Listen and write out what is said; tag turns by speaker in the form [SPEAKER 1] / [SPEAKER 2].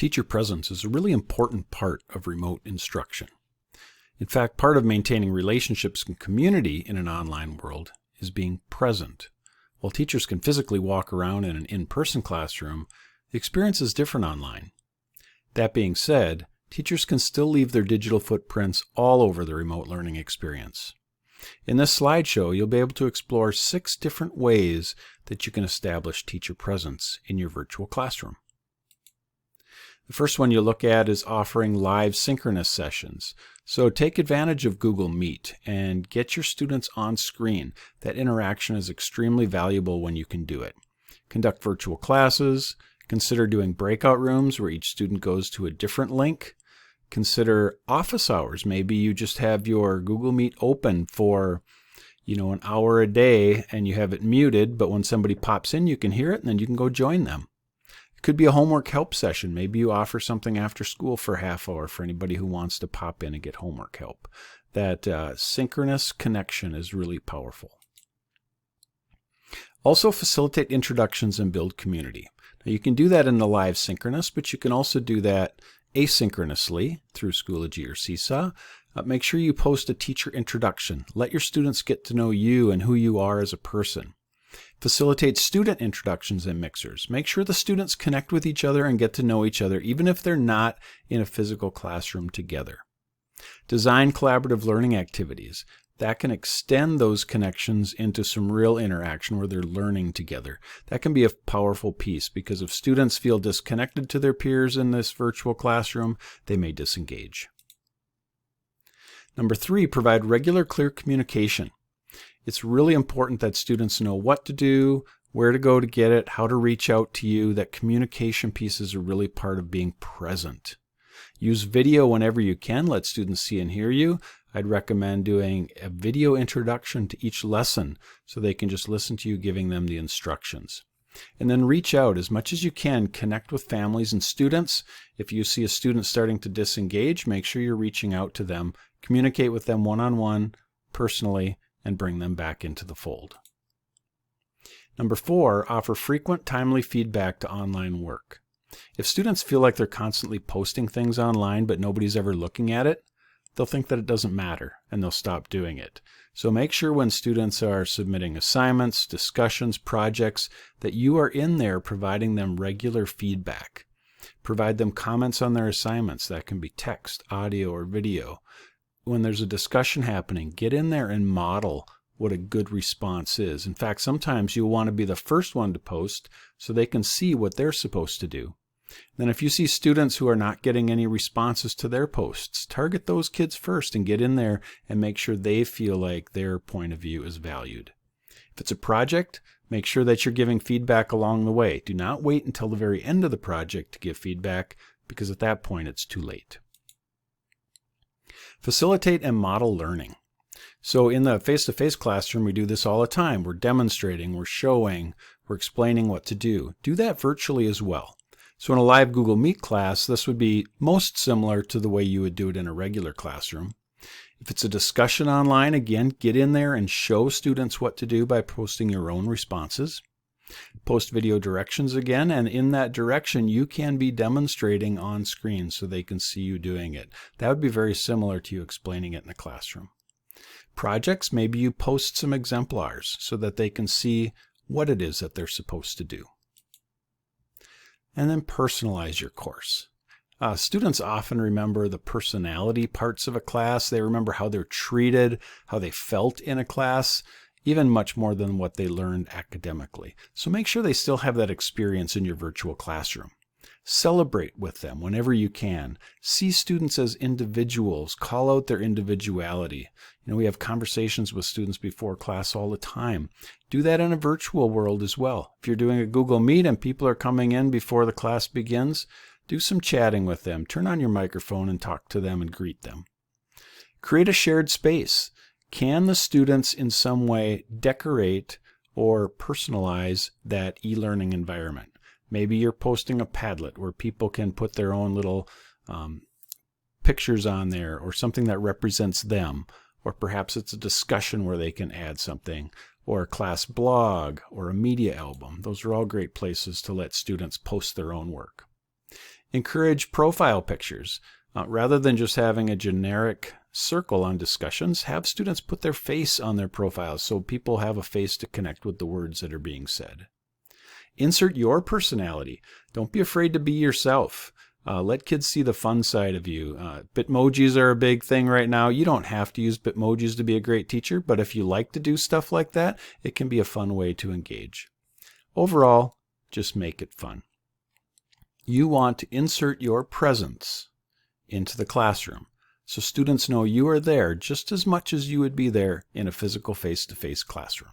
[SPEAKER 1] Teacher presence is a really important part of remote instruction. In fact, part of maintaining relationships and community in an online world is being present. While teachers can physically walk around in an in-person classroom, the experience is different online. That being said, teachers can still leave their digital footprints all over the remote learning experience. In this slideshow, you'll be able to explore 6 different ways that you can establish teacher presence in your virtual classroom. The first one you look at is offering live synchronous sessions. So take advantage of Google Meet and get your students on screen. That interaction is extremely valuable when you can do it. Conduct virtual classes. Consider doing breakout rooms where each student goes to a different link. Consider office hours. Maybe you just have your Google Meet open for, an hour a day and you have it muted, but when somebody pops in, you can hear it and then you can go join them. It could be a homework help session. Maybe you offer something after school for a half hour for anybody who wants to pop in and get homework help. That synchronous connection is really powerful. Also facilitate introductions and build community. Now you can do that in the live synchronous, but you can also do that asynchronously through Schoology or Seesaw. Make sure you post a teacher introduction. Let your students get to know you and who you are as a person. Facilitate student introductions and mixers. Make sure the students connect with each other and get to know each other, even if they're not in a physical classroom together. Design collaborative learning activities. That can extend those connections into some real interaction where they're learning together. That can be a powerful piece because if students feel disconnected to their peers in this virtual classroom, they may disengage. Number 3, provide regular, clear communication. It's really important that students know what to do, where to go to get it, how to reach out to you. That communication piece is a really part of being present. Use video whenever you can. Let students see and hear you. I'd recommend doing a video introduction to each lesson so they can just listen to you giving them the instructions. And then reach out as much as you can. Connect with families and students. If you see a student starting to disengage, make sure you're reaching out to them. Communicate with them one-on-one, personally, and bring them back into the fold. Number 4, offer frequent, timely feedback to online work. If students feel like they're constantly posting things online but nobody's ever looking at it, they'll think that it doesn't matter and they'll stop doing it. So make sure when students are submitting assignments, discussions, projects, that you are in there providing them regular feedback. Provide them comments on their assignments. That can be text, audio, or video. When there's a discussion happening, get in there and model what a good response is. In fact, sometimes you'll want to be the first one to post so they can see what they're supposed to do. Then if you see students who are not getting any responses to their posts, target those kids first and get in there and make sure they feel like their point of view is valued. If it's a project, make sure that you're giving feedback along the way. Do not wait until the very end of the project to give feedback because at that point it's too late. Facilitate and model learning. So in the face-to-face classroom, we do this all the time. We're demonstrating, we're showing, we're explaining what to do. Do that virtually as well. So in a live Google Meet class, this would be most similar to the way you would do it in a regular classroom. If it's a discussion online, again, get in there and show students what to do by posting your own responses. Post video directions again, and in that direction you can be demonstrating on screen so they can see you doing it. That would be very similar to you explaining it in a classroom. Projects, maybe you post some exemplars so that they can see what it is that they're supposed to do. And then personalize your course. Students often remember the personality parts of a class. They remember how they're treated, how they felt in a class, even much more than what they learned academically. So make sure they still have that experience in your virtual classroom. Celebrate with them whenever you can. See students as individuals. Call out their individuality. We have conversations with students before class all the time. Do that in a virtual world as well. If you're doing a Google Meet and people are coming in before the class begins, do some chatting with them. Turn on your microphone and talk to them and greet them. Create a shared space. Can the students in some way decorate or personalize that e-learning environment? Maybe you're posting a Padlet where people can put their own little pictures on there or something that represents them. Or perhaps it's a discussion where they can add something, or a class blog, or a media album. Those are all great places to let students post their own work. Encourage profile pictures. Rather than just having a generic circle on discussions, have students put their face on their profiles so people have a face to connect with the words that are being said. Insert your personality. Don't be afraid to be yourself. Let kids see the fun side of you. Bitmojis are a big thing right now. You don't have to use Bitmojis to be a great teacher, but if you like to do stuff like that, it can be a fun way to engage. Overall, just make it fun. You want to insert your presence into the classroom so students know you are there just as much as you would be there in a physical face-to-face classroom.